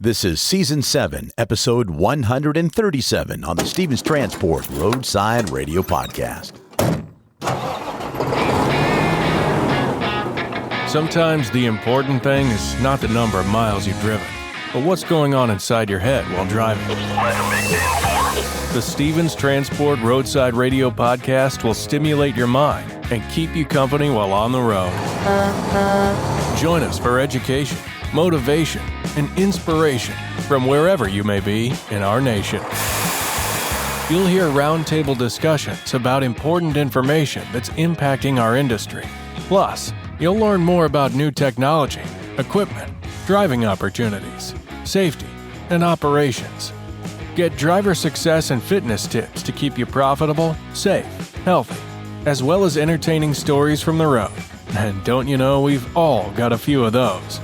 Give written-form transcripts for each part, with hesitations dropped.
This is Season 7, Episode 137 on the Stevens Transport Roadside Radio Podcast. Sometimes the important thing is not the number of miles you've driven, but what's going on inside your head while driving. The Stevens Transport Roadside Radio Podcast will stimulate your mind and keep you company while on the road. Join us for education, motivation, and inspiration from wherever you may be in our nation. You'll hear roundtable discussions about important information that's impacting our industry. Plus, you'll learn more about new technology, equipment, driving opportunities, safety, and operations. Get driver success and fitness tips to keep you profitable, safe, healthy, as well as entertaining stories from the road. And don't you know, we've all got a few of those.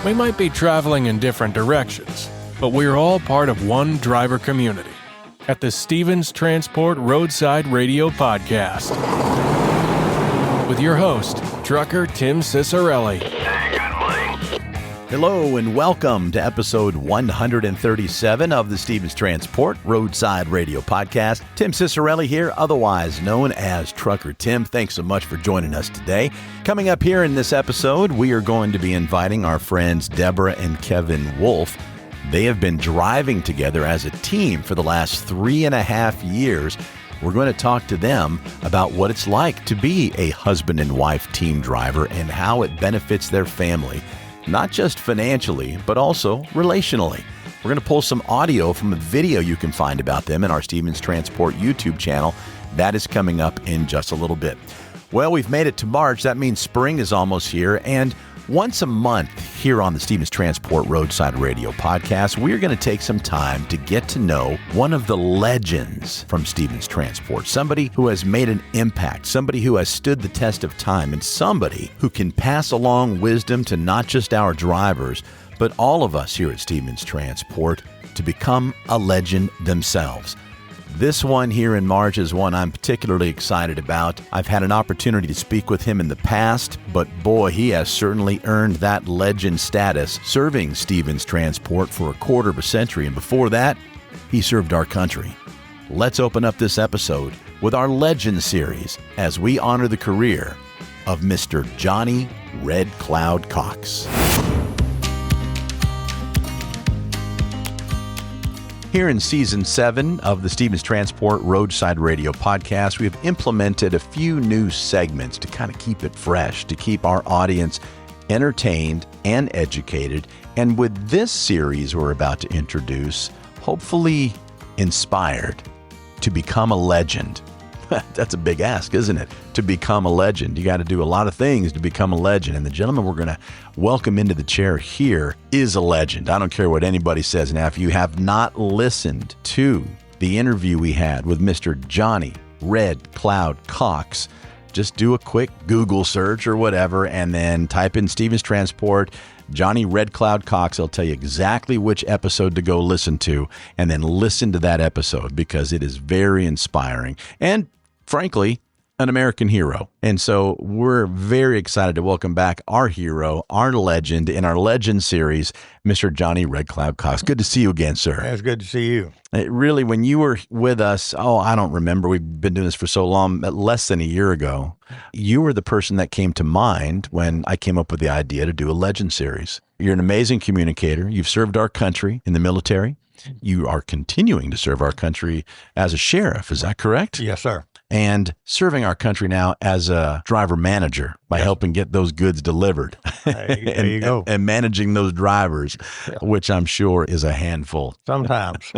We might be traveling in different directions, but we're all part of one driver community at the Stevens Transport Roadside Radio Podcast. With your host, trucker Tim Cicciarelli. Hello and welcome to episode 137 of the Stevens Transport Roadside Radio Podcast. Tim Cicciarelli here, otherwise known as Trucker Tim. Thanks so much for joining us today. Coming up here in this episode, we are going to be inviting our friends Deborah and Kevin Wolf. They have been driving together as a team for the last 3.5 years. We're going to talk to them about what it's like to be a husband and wife team driver and how it benefits their family. Not just financially, but also relationally. We're going to pull some audio from a video you can find about them in our Stevens Transport YouTube channel. That is coming up in just a little bit. Well, we've made it to March. That means spring is almost here. And once a month here on the Stevens Transport Roadside Radio Podcast, we're going to take some time to get to know one of the legends from Stevens Transport, somebody who has made an impact, somebody who has stood the test of time, and somebody who can pass along wisdom to not just our drivers, but all of us here at Stevens Transport to become a legend themselves. This one here in March is one I'm particularly excited about. I've had an opportunity to speak with him in the past, but boy, he has certainly earned that legend status, serving Stevens Transport for a quarter of a century, and before that, he served our country. Let's open up this episode with our Legend series as we honor the career of Mr. Johnny Red Cloud Cox. Here in Season 7 of the Stevens Transport Roadside Radio Podcast, we have implemented a few new segments to kind of keep it fresh, to keep our audience entertained and educated. And with this series we're about to introduce, hopefully inspired to become a legend. That's a big ask, isn't it? To become a legend. You got to do a lot of things to become a legend. And the gentleman we're going to welcome into the chair here is a legend. I don't care what anybody says. Now, if you have not listened to the interview we had with Mr. Johnny Red Cloud Cox, just do a quick Google search or whatever, and then type in Stevens Transport, Johnny Red Cloud Cox. I'll tell you exactly which episode to go listen to, and then listen to that episode because it is very inspiring and, frankly, an American hero. And so we're very excited to welcome back our hero, our legend in our Legend series, Mr. Johnny Red Cloud Cox. Good to see you again, sir. It's good to see you. It really, when you were with us, I don't remember. We've been doing this for so long, less than a year ago. You were the person that came to mind when I came up with the idea to do a Legend series. You're an amazing communicator. You've served our country in the military. You are continuing to serve our country as a sheriff. Is that correct? Yes, sir. And serving our country now as a driver manager by helping get those goods delivered There you go. and managing those drivers, which I'm sure is a handful. Sometimes.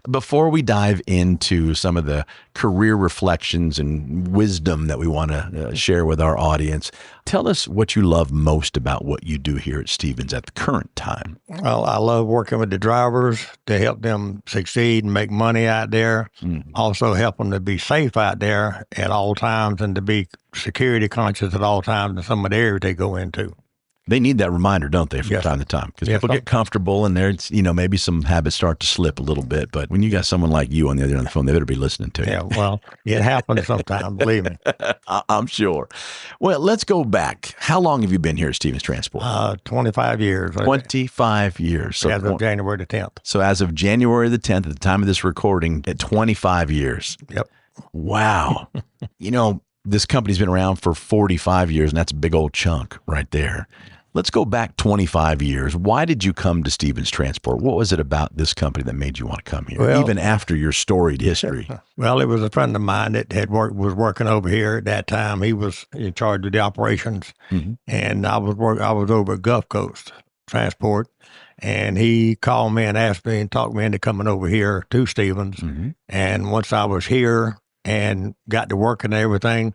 Before we dive into some of the career reflections and wisdom that we want to share with our audience, tell us what you love most about what you do here at Stevens at the current time. Well, I love working with the drivers to help them succeed and make money out there. Also help them to be safe out there at all times and to be security conscious at all times in some of the areas they go into. They need that reminder, don't they, from Yes. time to time? Because Yes, people get comfortable and there's, maybe some habits start to slip a little bit. But when you got someone like you on the other end of the phone, they better be listening to you. Yeah, well, it happens sometimes, believe me. I'm sure. Well, let's go back. How long have you been here at Stevens Transport? 25 years. 25 years. So As of January the 10th. So as of January the 10th, at the time of this recording, at 25 years. Yep. Wow. This company's been around for 45 years, and that's a big old chunk right there. Let's go back 25 years. Why did you come to Stevens Transport? What was it about this company that made you want to come here, even after your storied history? Well, it was a friend of mine that was working over here at that time. He was in charge of the operations, and I was over at Gulf Coast Transport, and he called me and asked me and talked me into coming over here to Stevens. And once I was here and got to work and everything,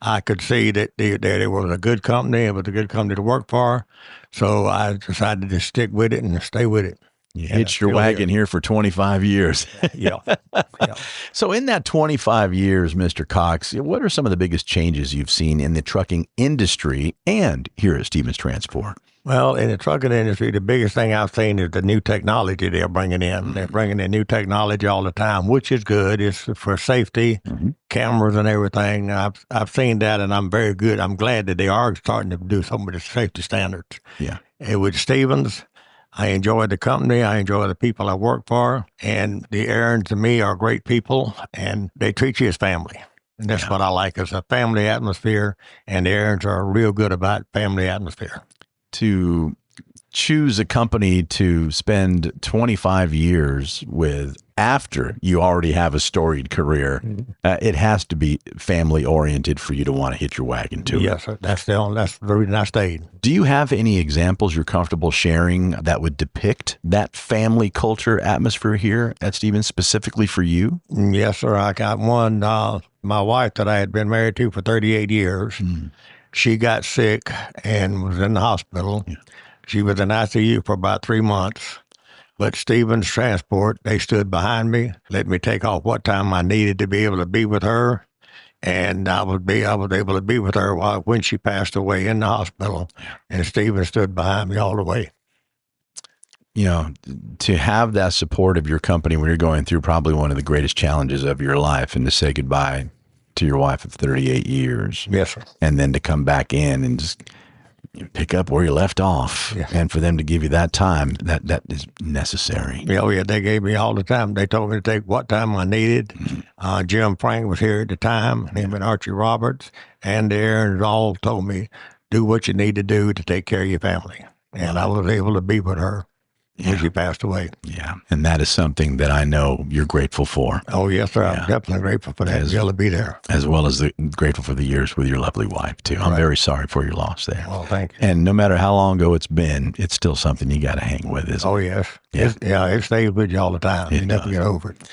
I could see that there was a good company. It was a good company to work for. So I decided to stick with it and stay with it. You hitched your wagon here for 25 years. Yeah. So in that 25 years, Mr. Cox, what are some of the biggest changes you've seen in the trucking industry and here at Stevens Transport? Well, in the trucking industry, the biggest thing I've seen is the new technology they're bringing in. They're bringing in new technology all the time, which is good. It's for safety, cameras and everything. I've seen that, and I'm very good. I'm glad that they are starting to do some of the safety standards. Yeah. And with Stevens, I enjoy the company. I enjoy the people I work for, and the Aaron's to me are great people, and they treat you as family. And that's what I like, is a family atmosphere, and the Aaron's are real good about family atmosphere. To choose a company to spend 25 years with after you already have a storied career, it has to be family oriented for you to want to hit your wagon too. Yes, sir. That's the reason I stayed. Do you have any examples you're comfortable sharing that would depict that family culture atmosphere here at Stevens specifically for you? Yes, sir. I got one. My wife that I had been married to for 38 years, she got sick and was in the hospital. Yeah. She was in ICU for about 3 months. But Stevens Transport, they stood behind me, let me take off what time I needed to be able to be with her. And I was able to be with her when she passed away in the hospital. And Stevens stood behind me all the way. To have that support of your company when you're going through probably one of the greatest challenges of your life, and to say goodbye to your wife of 38 years. Yes, sir. And then to come back in and just pick up where you left off. Yeah. And for them to give you that time, that is necessary. Yeah, they gave me all the time. They told me to take what time I needed. Jim Frank was here at the time, him and Archie Roberts, and the Aaron's all told me, do what you need to do to take care of your family. And I was able to be with her when she passed away. Yeah, and that is something that I know you're grateful for. Oh, yes, sir. I'm definitely grateful for that. You'll be there. As well as grateful for the years with your lovely wife, too. I'm very sorry for your loss there. Well, thank you. And no matter how long ago it's been, it's still something you got to hang with, isn't it? Oh, yes. It stays with you all the time. You never get over it.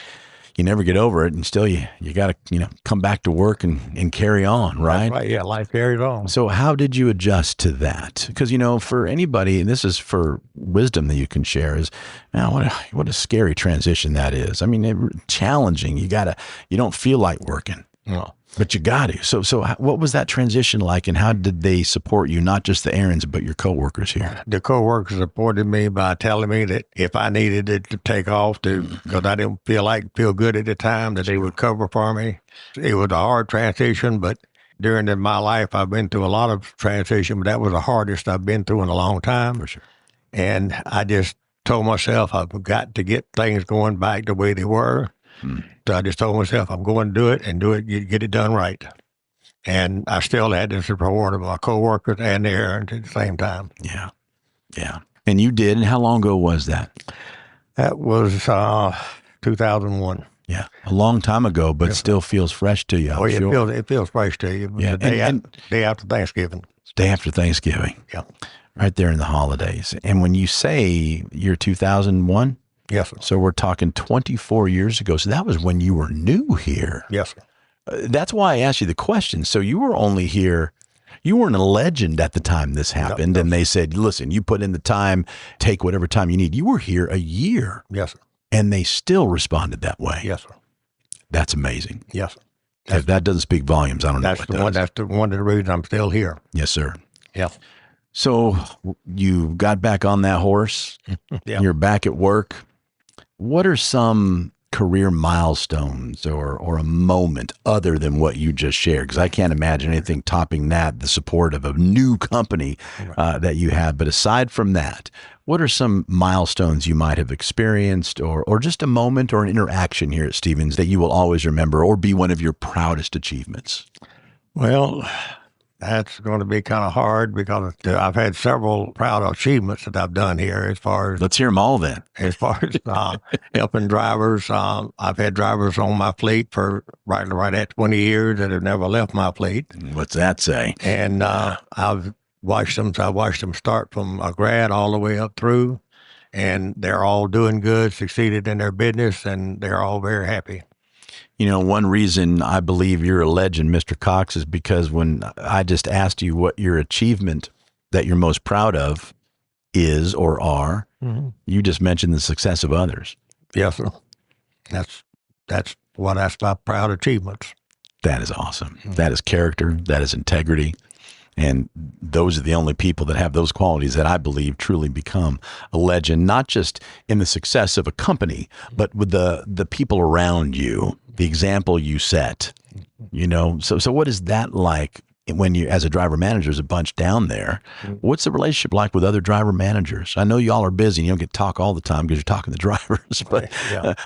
You never get over it, and still you got to come back to work and carry on, right? That's right, yeah, life carries on. So how did you adjust to that? Because for anybody, and this is for wisdom that you can share, is what a scary transition that is. I mean, challenging. You don't feel like working. No. But you got to. So what was that transition like, and how did they support you, not just the Aarons, but your coworkers here? The coworkers supported me by telling me that if I needed it to take off, because I didn't feel good at the time, that they would cover for me. It was a hard transition, but during my life, I've been through a lot of transition, but that was the hardest I've been through in a long time. For sure. And I just told myself I've got to get things going back the way they were. So I just told myself I'm going to do it, get it done right. And I still had the support of my coworkers and the Aaron at the same time. Yeah. Yeah. And you did. And how long ago was that? That was 2001. Yeah. A long time ago, but still feels fresh to you. It feels fresh to you. Yeah. The day after Thanksgiving. Day after Thanksgiving. Yeah. Right there in the holidays. And when you say year 2001, yes, sir. So we're talking 24 years ago. So that was when you were new here. Yes, sir. That's why I asked you the question. So you were only here, you weren't a legend at the time this happened. No. And they said, listen, you put in the time, take whatever time you need. You were here a year. Yes, sir. And they still responded that way. Yes, sir. That's amazing. Yes, sir. If that doesn't speak volumes, I don't know what does. That's one of the reasons I'm still here. Yes, sir. Yeah. So you got back on that horse. Yeah. You're back at work. What are some career milestones or a moment other than what you just shared? Because I can't imagine anything topping that, the support of a new company that you have. But aside from that, what are some milestones you might have experienced or just a moment or an interaction here at Stevens that you will always remember or be one of your proudest achievements? Well, that's going to be kind of hard because I've had several proud achievements that I've done here as far as Let's hear them all then. helping drivers. I've had drivers on my fleet for right at 20 years that have never left my fleet. What's that say? And I've watched them. I watched them start from a grad all the way up through, and they're all doing good, succeeded in their business, and they're all very happy. You know, one reason I believe you're a legend, Mr. Cox, is because when I just asked you what your achievement that you're most proud of is or are, you just mentioned the success of others. Yes, sir. That's my proud achievements. That is awesome. That is character. That is integrity. And those are the only people that have those qualities that I believe truly become a legend, not just in the success of a company, but with the people around you, the example you set, you know. So what is that like when you, as a driver manager, there's a bunch down there? What's the relationship like with other driver managers? I know y'all are busy and you don't get to talk all the time because you're talking to drivers, but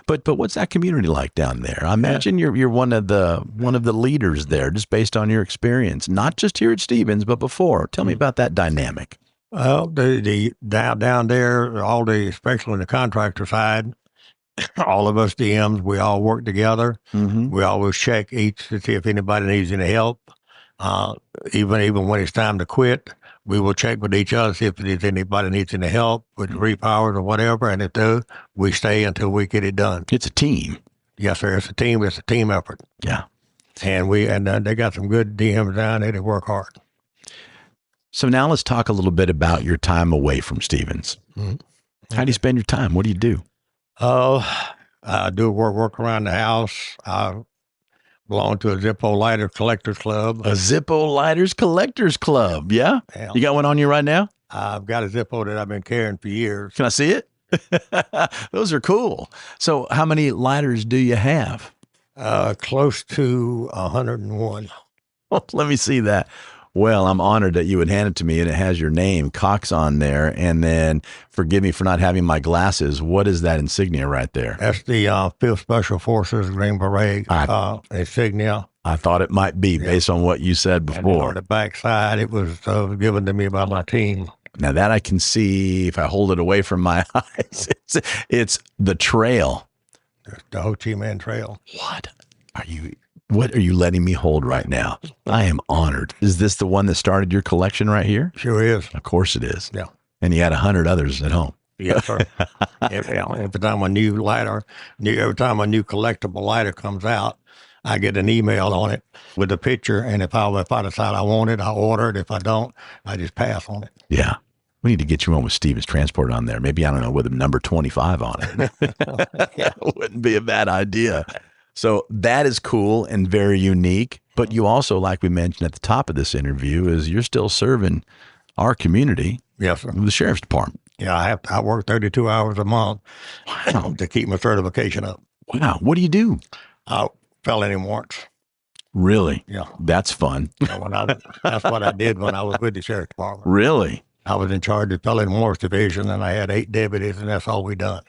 but what's that community like down there? I imagine you're one of the leaders there, just based on your experience, not just here at Stevens, but before. Tell me about that dynamic. Well, the down there, especially on the contractor side, all of us DMs, we all work together. We always check each to see if anybody needs any help. Even when it's time to quit, we will check with each other, see if anybody needs any help with repowers or whatever. And if they do, we stay until we get it done. It's a team. Yes, sir. It's a team. It's a team effort. Yeah. And they got some good DMs down there. They work hard. So now let's talk a little bit about your time away from Stevens. How do you spend your time? What do you do? I do work around the house. I belong to a Zippo Lighter Collectors Club. A Zippo Lighters Collectors Club, yeah? You got one on you right now? I've got a Zippo that I've been carrying for years. Can I see it? Those are cool. So how many lighters do you have? Close to 101. Well, let me see that. Well, I'm honored that you would hand it to me, and it has your name, Cox, on there. And then, forgive me for not having my glasses. What is that insignia right there? That's the 5th Special Forces Green Beret insignia. I thought it might be based on what you said before. On the back side, it was given to me by my team. Now that I can see if I hold it away from my eyes. It's the trail. The Ho Chi Minh Trail. What are you letting me hold right now? I am honored. Is this the one that started your collection right here? Sure is. Of course it is. Yeah. And you had 100 others at home. Yes, sir. Every time a new collectible lighter comes out, I get an email on it with a picture. And if I decide I want it, I order it. If I don't, I just pass on it. Yeah. We need to get you one with Stevens Transport on there. Maybe, I don't know, with a number 25 on it. Yeah, wouldn't be a bad idea. So that is cool and very unique. But you also, like we mentioned at the top of this interview, is you're still serving our community. Yes, sir. With the Sheriff's Department. Yeah, I work 32 hours a month to keep my certification up. Wow. What do you do? Felony warrants. Really? Yeah. That's fun. That's what I did when I was with the Sheriff's Department. Really? I was in charge of felony warrants division, and I had 8 deputies, and that's all we done.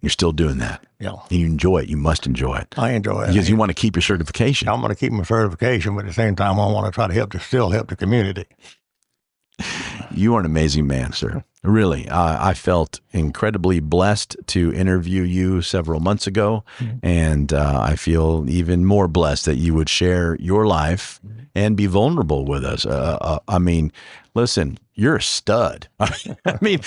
You're still doing that. Yeah. And you enjoy it. You must enjoy it. I enjoy it. Because you want to keep your certification. I'm going to keep my certification, but at the same time, I want to try to still help the community. You are an amazing man, sir. Really. I felt incredibly blessed to interview you several months ago. And I feel even more blessed that you would share your life and be vulnerable with us. I mean, listen, you're a stud. I mean,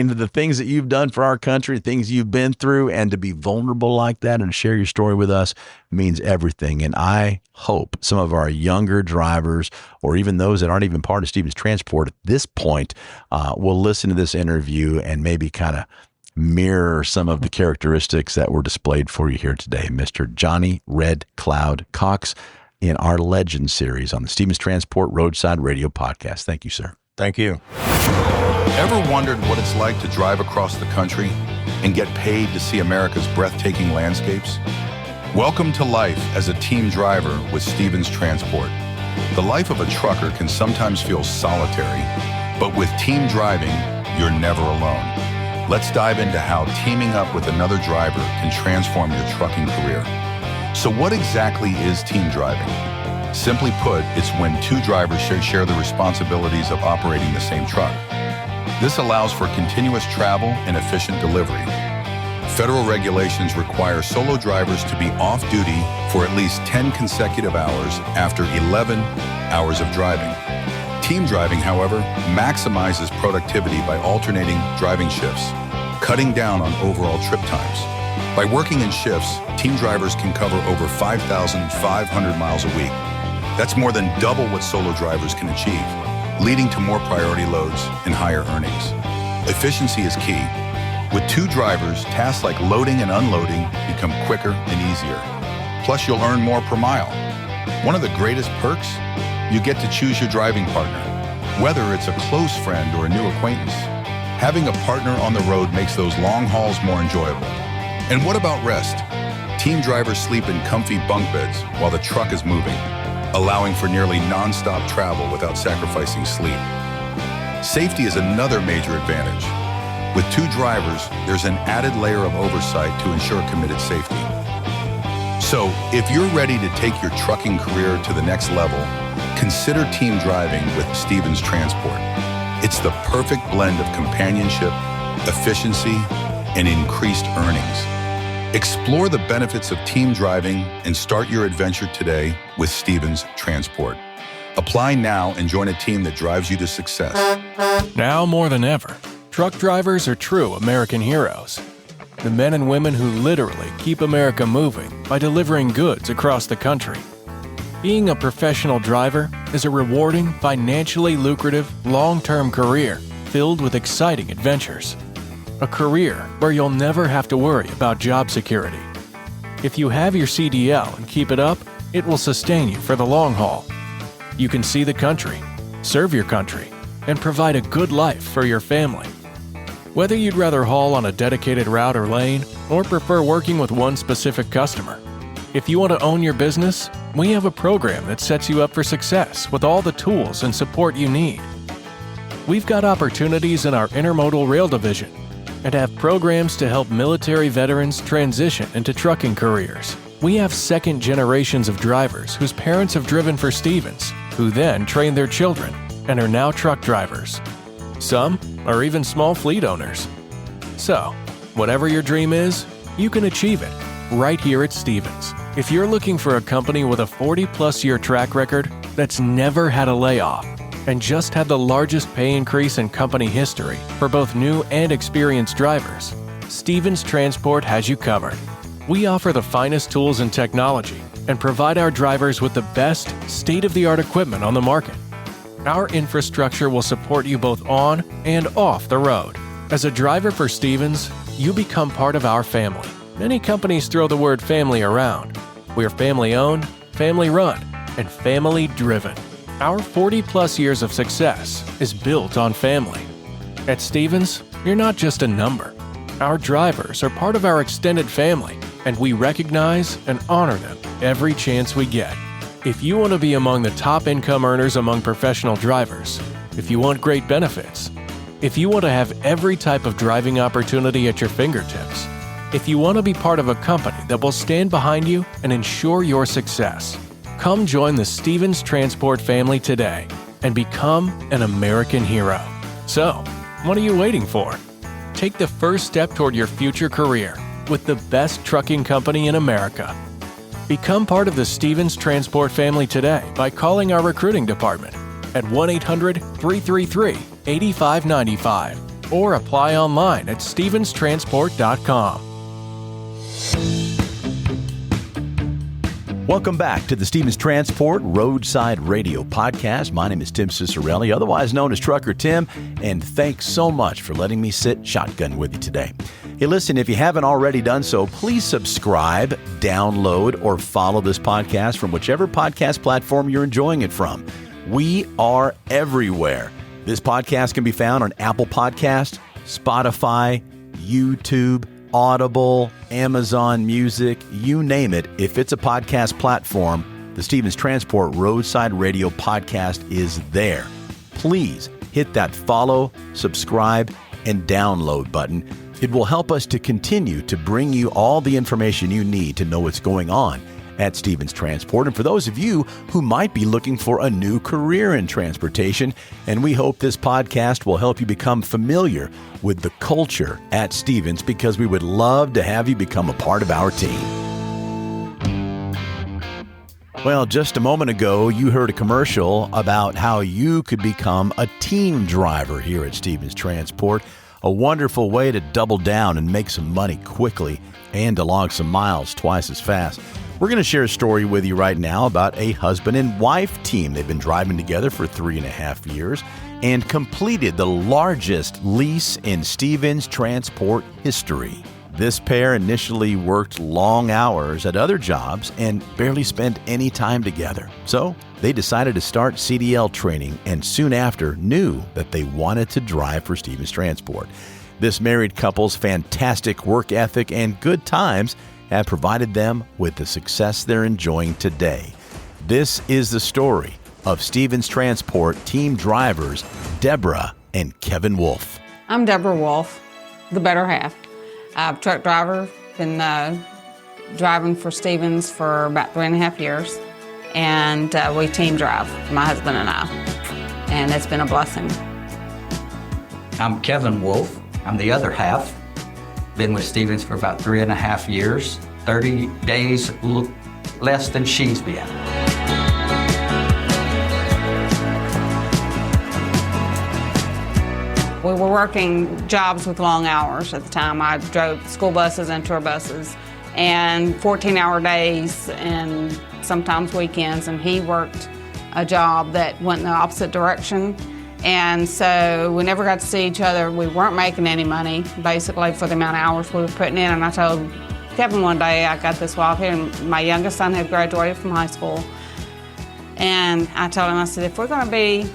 the things that you've done for our country, things you've been through, and to be vulnerable like that and share your story with us means everything. And I hope some of our younger drivers, or even those that aren't even part of Stevens Transport at this point, will listen to this interview and maybe kind of mirror some of the characteristics that were displayed for you here today. Mr. Johnny Red Cloud Cox in our Legend series on the Stevens Transport Roadside Radio Podcast. Thank you, sir. Thank you. Ever wondered what it's like to drive across the country and get paid to see America's breathtaking landscapes? Welcome to life as a team driver with Stevens Transport. The life of a trucker can sometimes feel solitary, but with team driving, you're never alone. Let's dive into how teaming up with another driver can transform your trucking career. So what exactly is team driving? Simply put, it's when two drivers share the responsibilities of operating the same truck. This allows for continuous travel and efficient delivery. Federal regulations require solo drivers to be off-duty for at least 10 consecutive hours after 11 hours of driving. Team driving, however, maximizes productivity by alternating driving shifts, cutting down on overall trip times. By working in shifts, team drivers can cover over 5,500 miles a week. That's more than double what solo drivers can achieve, leading to more priority loads and higher earnings. Efficiency is key. With two drivers, tasks like loading and unloading become quicker and easier. Plus, you'll earn more per mile. One of the greatest perks? You get to choose your driving partner, whether it's a close friend or a new acquaintance. Having a partner on the road makes those long hauls more enjoyable. And what about rest? Team drivers sleep in comfy bunk beds while the truck is moving, allowing for nearly non-stop travel without sacrificing sleep. Safety is another major advantage. With two drivers, there's an added layer of oversight to ensure committed safety. So, if you're ready to take your trucking career to the next level, consider team driving with Stevens Transport. It's the perfect blend of companionship, efficiency, and increased earnings. Explore the benefits of team driving and start your adventure today with Stevens Transport. Apply now and join a team that drives you to success. Now more than ever, truck drivers are true American heroes. The men and women who literally keep America moving by delivering goods across the country. Being a professional driver is a rewarding, financially lucrative, long-term career filled with exciting adventures. A career where you'll never have to worry about job security. If you have your CDL and keep it up, it will sustain you for the long haul. You can see the country, serve your country, and provide a good life for your family. Whether you'd rather haul on a dedicated route or lane, or prefer working with one specific customer, if you want to own your business, we have a program that sets you up for success with all the tools and support you need. We've got opportunities in our intermodal rail division, and have programs to help military veterans transition into trucking careers. We have second generations of drivers whose parents have driven for Stevens, who then trained their children and are now truck drivers. Some are even small fleet owners. So, whatever your dream is, you can achieve it right here at Stevens. If you're looking for a company with a 40-plus year track record that's never had a layoff, and just had the largest pay increase in company history for both new and experienced drivers, Stevens Transport has you covered. We offer the finest tools and technology and provide our drivers with the best state-of-the-art equipment on the market. Our infrastructure will support you both on and off the road. As a driver for Stevens, you become part of our family. Many companies throw the word family around. We're family-owned, family-run, and family-driven. Our 40-plus years of success is built on family. At Stevens, you're not just a number. Our drivers are part of our extended family, and we recognize and honor them every chance we get. If you want to be among the top income earners among professional drivers, if you want great benefits, if you want to have every type of driving opportunity at your fingertips, if you want to be part of a company that will stand behind you and ensure your success, come join the Stevens Transport family today and become an American hero. So, what are you waiting for? Take the first step toward your future career with the best trucking company in America. Become part of the Stevens Transport family today by calling our recruiting department at 1-800-333-8595 or apply online at stevenstransport.com. Welcome back to the Stevens Transport Roadside Radio Podcast. My name is Tim Cicciarelli, otherwise known as Trucker Tim, and thanks so much for letting me sit shotgun with you today. Hey, listen, if you haven't already done so, please subscribe, download, or follow this podcast from whichever podcast platform you're enjoying it from. We are everywhere. This podcast can be found on Apple Podcast, Spotify, YouTube, Audible, Amazon Music, you name it. If it's a podcast platform, the Stevens Transport Roadside Radio Podcast is there. Please hit that follow, subscribe, and download button. It will help us to continue to bring you all the information you need to know what's going on at Stevens Transport. And for those of you who might be looking for a new career in transportation, and we hope this podcast will help you become familiar with the culture at Stevens, because we would love to have you become a part of our team. Well, just a moment ago, you heard a commercial about how you could become a team driver here at Stevens Transport. A wonderful way to double down and make some money quickly and to log some miles twice as fast. We're going to share a story with you right now about a husband and wife team. They've been driving together for 3.5 years and completed the largest lease in Stevens Transport history. This pair initially worked long hours at other jobs and barely spent any time together. So they decided to start CDL training, and soon after knew that they wanted to drive for Stevens Transport. This married couple's fantastic work ethic and good times have provided them with the success they're enjoying today. This is the story of Stevens Transport team drivers Deborah and Kevin Wolf. I'm Deborah Wolf, the better half. I'm a truck driver, been driving for Stevens for about 3.5 years, and we team drive, my husband and I, and it's been a blessing. I'm Kevin Wolf. I'm the other half. Been with Stevens for about 3.5 years, 30 days less than she's been. We were working jobs with long hours at the time. I drove school buses and tour buses, and 14-hour days and sometimes weekends, and he worked a job that went in the opposite direction. And so we never got to see each other. We weren't making any money, basically, for the amount of hours we were putting in. And I told Kevin one day, I got this walk here, and my youngest son had graduated from high school. And I told him, I said, if we're going to be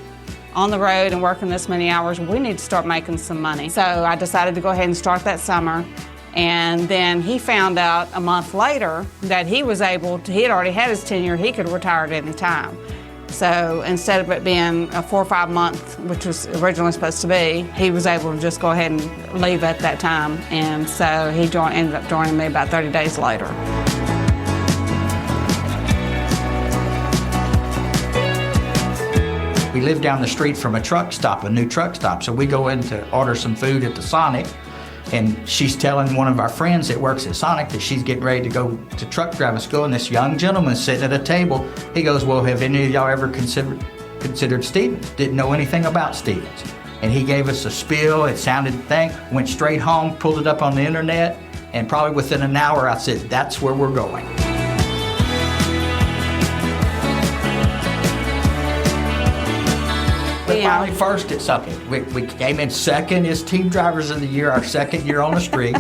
on the road and working this many hours, we need to start making some money. So I decided to go ahead and start that summer. And then he found out a month later that he was able to, he had already had his tenure, he could retire at any time. So instead of it being a 4 or 5 month, which was originally supposed to be, he was able to just go ahead and leave at that time. And so he ended up joining me about 30 days later. We live down the street from a truck stop, a new truck stop. So we go in to order some food at the Sonic, and she's telling one of our friends that works at Sonic that she's getting ready to go to truck driving school, and this young gentleman sitting at a table, he goes, well, have any of y'all ever considered Stevens? Didn't know anything about Stevens. And he gave us a spiel, it sounded went straight home, pulled it up on the internet, and probably within an hour I said, that's where we're going. We finally first at something. We came in second as team drivers of the year, our second year on the street.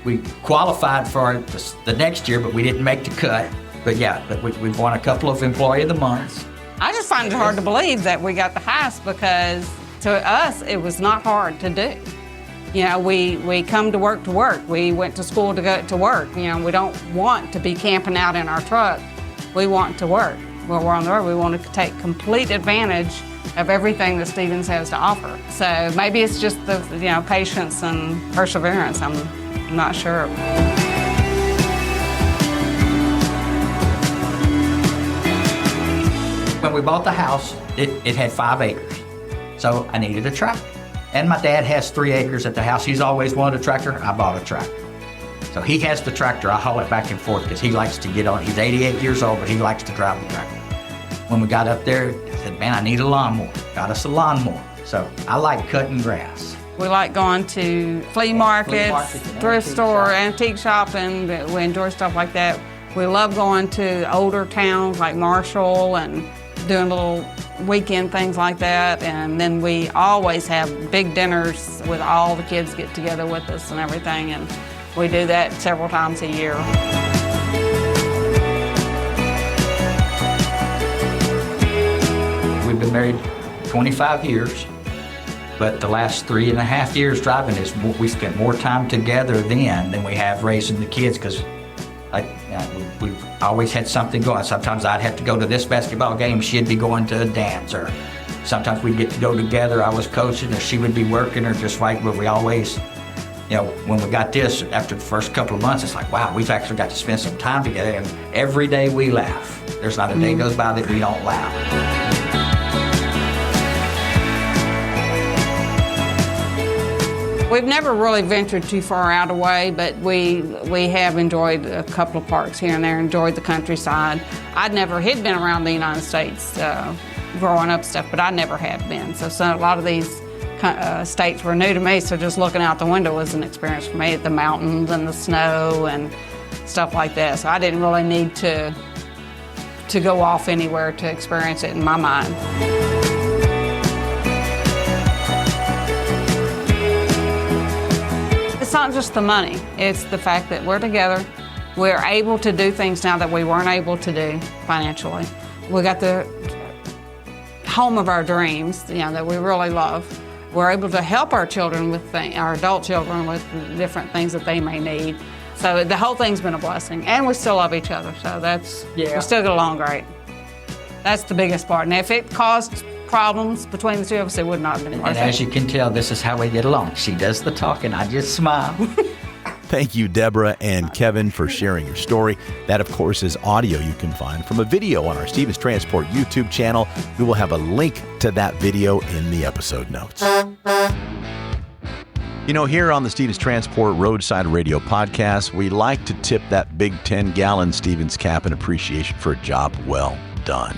We qualified for the next year, but we didn't make the cut. But we've won a couple of Employee of the Months. I just find it hard to believe that we got the highest, because to us, it was not hard to do. You know, we come to work. We went to school to go to work. You know, we don't want to be camping out in our truck. We want to work. When we're on the road, we want to take complete advantage of everything that Stevens has to offer. So maybe it's just the patience and perseverance. I'm not sure. When we bought the house, it had 5 acres. So I needed a tractor. And my dad has 3 acres at the house. He's always wanted a tractor. I bought a tractor. So he has the tractor. I haul it back and forth because he likes to get on. He's 88 years old, but he likes to drive the tractor. When we got up there, I said, man, I need a lawnmower. Got us a lawnmower. So I like cutting grass. We like going to flea markets, thrift store, antique shopping. We enjoy stuff like that. We love going to older towns like Marshall and doing little weekend things like that. And then we always have big dinners with all the kids get together with us and everything. And we do that several times a year. We've been married 25 years. But the last 3.5 years driving is we spent more time together then than we have raising the kids, because we've always had something going. Sometimes I'd have to go to this basketball game, she'd be going to a dance, or sometimes we'd get to go together. I was coaching, or she would be working, or just like, but we always, when we got this, after the first couple of months, it's like, wow, we've actually got to spend some time together, and every day we laugh. There's not a day goes by that we don't laugh. We've never really ventured too far out away, but we have enjoyed a couple of parks here and there, enjoyed the countryside. I'd never had been around the United States growing up stuff, but I never had been. So a lot of these states were new to me, so just looking out the window was an experience for me, the mountains and the snow and stuff like that. So I didn't really need to go off anywhere to experience it in my mind. It's not just the money, it's the fact that we're together. We're able to do things now that we weren't able to do financially. We got the home of our dreams, that we really love. We're able to help our children with our adult children with different things that they may need. So the whole thing's been a blessing, and we still love each other. So we still get along great. That's the biggest part. And if it caused problems between the two of us, it would not have been worth it. And as you can tell, this is how we get along. She does the talking, I just smile. Thank you, Deborah and Kevin, for sharing your story. That, of course, is audio you can find from a video on our Stevens Transport YouTube channel. We will have a link to that video in the episode notes. Here on the Stevens Transport Roadside Radio Podcast, we like to tip that big 10-gallon Stevens cap in appreciation for a job well done.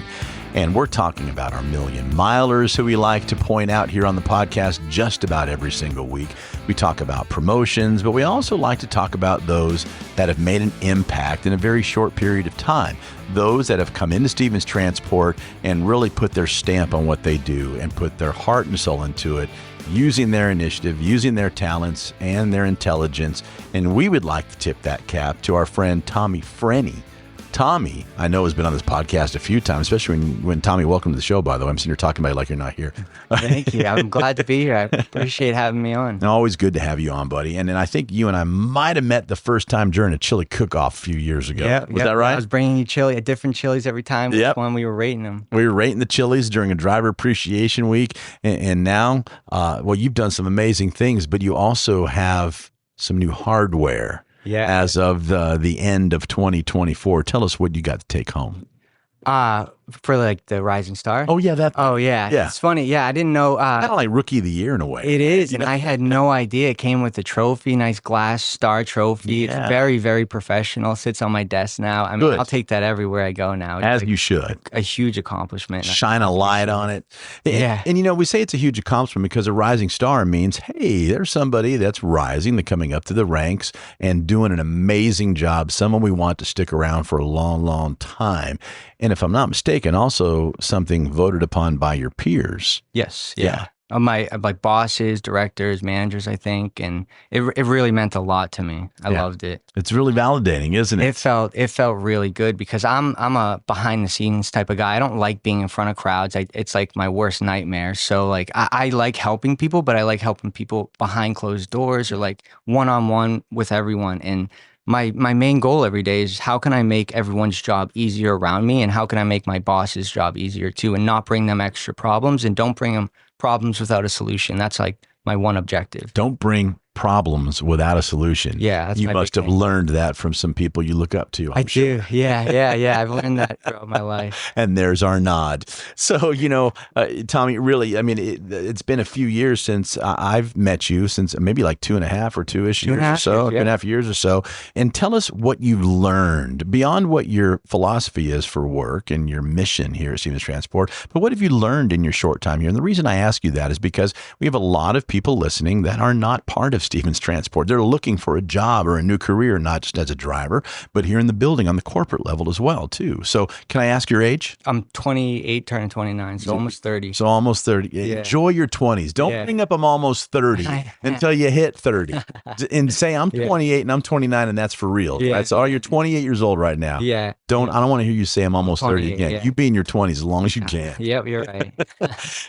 And we're talking about our million milers who we like to point out here on the podcast just about every single week. We talk about promotions, but we also like to talk about those that have made an impact in a very short period of time. Those that have come into Stevens Transport and really put their stamp on what they do and put their heart and soul into it, using their initiative, using their talents and their intelligence. And we would like to tip that cap to our friend Tommy Frenny. Tommy, I know, has been on this podcast a few times, especially when Tommy, welcome to the show, by the way. I'm sitting here talking about you like you're not here. Thank you. I'm glad to be here. I appreciate having me on. Always good to have you on, buddy. And I think you and I might have met the first time during a chili cook-off a few years ago. Was that right? I was bringing you different chilies every time. Which one we were rating them. We were rating the chilies during a driver appreciation week. And now, you've done some amazing things, but you also have some new hardware. Yeah. As of the end of 2024, tell us what you got to take home. For like the Rising Star. Oh yeah, that. Oh yeah. It's funny. Yeah, I didn't know. Kind of like Rookie of the Year in a way. It is, and I had no idea. It came with a trophy, nice glass star trophy. Yeah. It's very, very professional. Sits on my desk now. I mean, Good. I'll take that everywhere I go now. It's As you should. a huge accomplishment. Shine a light on it. Yeah. And we say it's a huge accomplishment because a rising star means, hey, there's somebody that's rising, they're coming up to the ranks and doing an amazing job. Someone we want to stick around for a long, long time. And if I'm not mistaken, also something voted upon by your peers. Yes. Yeah. My bosses, directors, managers, I think, and it really meant a lot to me. I loved it. It's really validating, isn't it? It felt really good because I'm a behind the scenes type of guy. I don't like being in front of crowds. It's like my worst nightmare. So like I like helping people, but I like helping people behind closed doors or like one-on-one with everyone. And my main goal every day is how can I make everyone's job easier around me, and how can I make my boss's job easier too, and not bring them extra problems, and don't bring them problems without a solution. That's like my one objective. Don't bring problems without a solution. Yeah, that's you my must big have thing. learned that from some people you look up to. I do. Yeah. I've learned that throughout my life. And there's our nod. So, Tommy, really, I mean, it's been a few years since I've met you, since maybe like 2.5 or 2-ish years or so, 2.5 years or so. And tell us what you've learned beyond what your philosophy is for work and your mission here at Stevens Transport. But what have you learned in your short time here? And the reason I ask you that is because we have a lot of people listening that are not part of of Stevens Transport. They're looking for a job or a new career, not just as a driver, but here in the building on the corporate level as well, too. So can I ask your age? I'm 28, turning 29, so almost 30. So almost 30. Yeah. Enjoy your 20s. Don't bring up I'm almost 30 until you hit 30. And say I'm 28 and I'm 29 and that's for real. Yeah. Right? So you're 28 years old right now. Yeah. I don't want to hear you say I'm almost 30 again. Yeah. You be in your 20s as long as you can. Yep, you're right.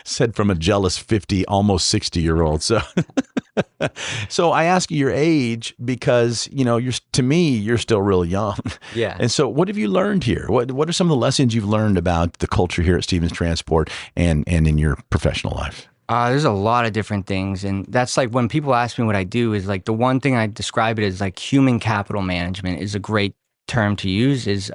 Said from a jealous 50, almost 60-year-old. So I ask you your age because, to me, you're still real young. Yeah. And so what have you learned here? What are some of the lessons you've learned about the culture here at Stevens Transport and in your professional life? There's a lot of different things. And that's like when people ask me what I do is like the one thing I describe it as like human capital management is a great term to use is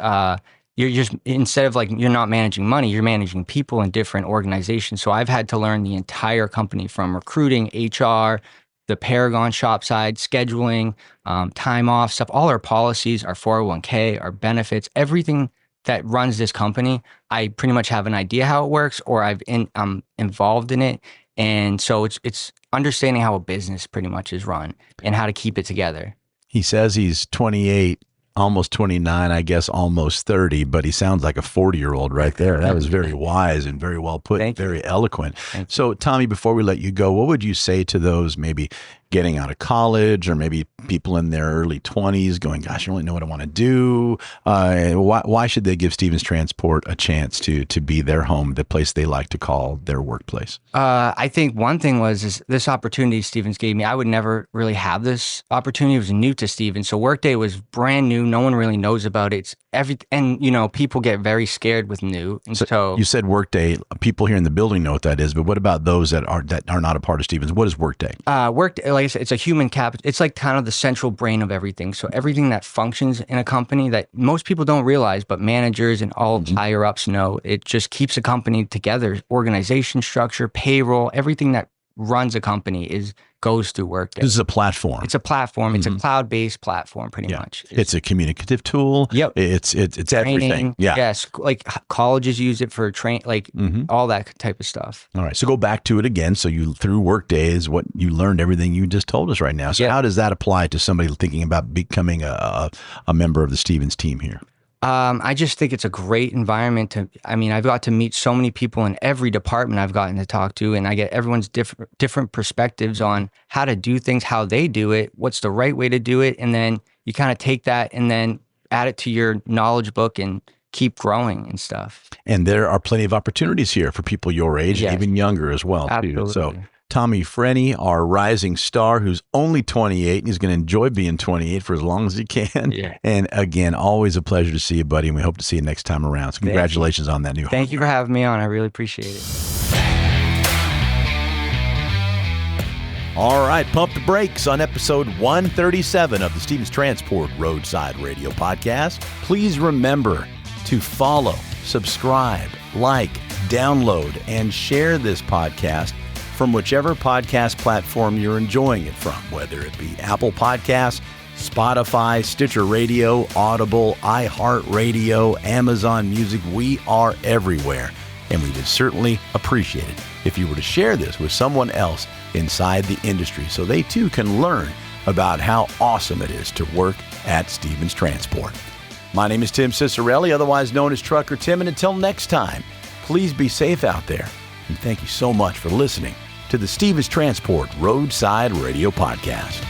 you're just, instead of like, you're not managing money, you're managing people in different organizations. So I've had to learn the entire company from recruiting, HR, the Paragon shop side, scheduling, time off stuff, all our policies, our 401k, our benefits, everything that runs this company. I pretty much have an idea how it works or I'm involved in it. And so it's understanding how a business pretty much is run and how to keep it together. He says he's 28, almost 29, I guess almost 30, but he sounds like a 40-year-old right there. That was very wise and very well put, very eloquent. So, Tommy, before we let you go, what would you say to those maybe getting out of college or maybe people in their early 20s going, gosh, I don't really know what I want to do? Why should they give Stevens Transport a chance to be their home, the place they like to call their workplace? I think one thing was this opportunity Stevens gave me. I would never really have this opportunity. It was new to Stevens. So Workday was brand new. No one really knows about it. And people get very scared with new. And so you said Workday. People here in the building know what that is, but what about those that are not a part of Stevens? What is Workday? Workday, like I said, it's a human capital. It's like kind of the central brain of everything. So everything that functions in a company that most people don't realize, but managers and all higher ups know, it just keeps a company together. Organization structure, payroll, everything that runs a company goes through Workday. This is a platform. It's a platform. It's a cloud-based platform, pretty much. It's a communicative tool. Yep. It's everything. Yeah. Yes. Like colleges use it for all that type of stuff. All right. So go back to it again. So through Workday is what you learned everything you just told us right now. So how does that apply to somebody thinking about becoming a member of the Stevens team here? I just think it's a great environment I've got to meet so many people in every department I've gotten to talk to, and I get everyone's different perspectives on how to do things, how they do it, what's the right way to do it. And then you kind of take that and then add it to your knowledge book and keep growing and stuff. And there are plenty of opportunities here for people your age, and even younger as well. Absolutely. Too. So Tommy Freni, our rising star, who's only 28, and he's going to enjoy being 28 for as long as he can. Yeah. And again, always a pleasure to see you, buddy, and we hope to see you next time around. So congratulations on that new home. Thank you for having me on. I really appreciate it. All right, pump the brakes on episode 137 of the Stevens Transport Roadside Radio Podcast. Please remember to follow, subscribe, like, download, and share this podcast from whichever podcast platform you're enjoying it from, whether it be Apple Podcasts, Spotify, Stitcher Radio, Audible, iHeartRadio, Amazon Music. We are everywhere. And we would certainly appreciate it if you were to share this with someone else inside the industry so they too can learn about how awesome it is to work at Stevens Transport. My name is Tim Cicciarelli, otherwise known as Trucker Tim, and until next time, please be safe out there. And thank you so much for listening to the Stevens Transport Roadside Radio Podcast.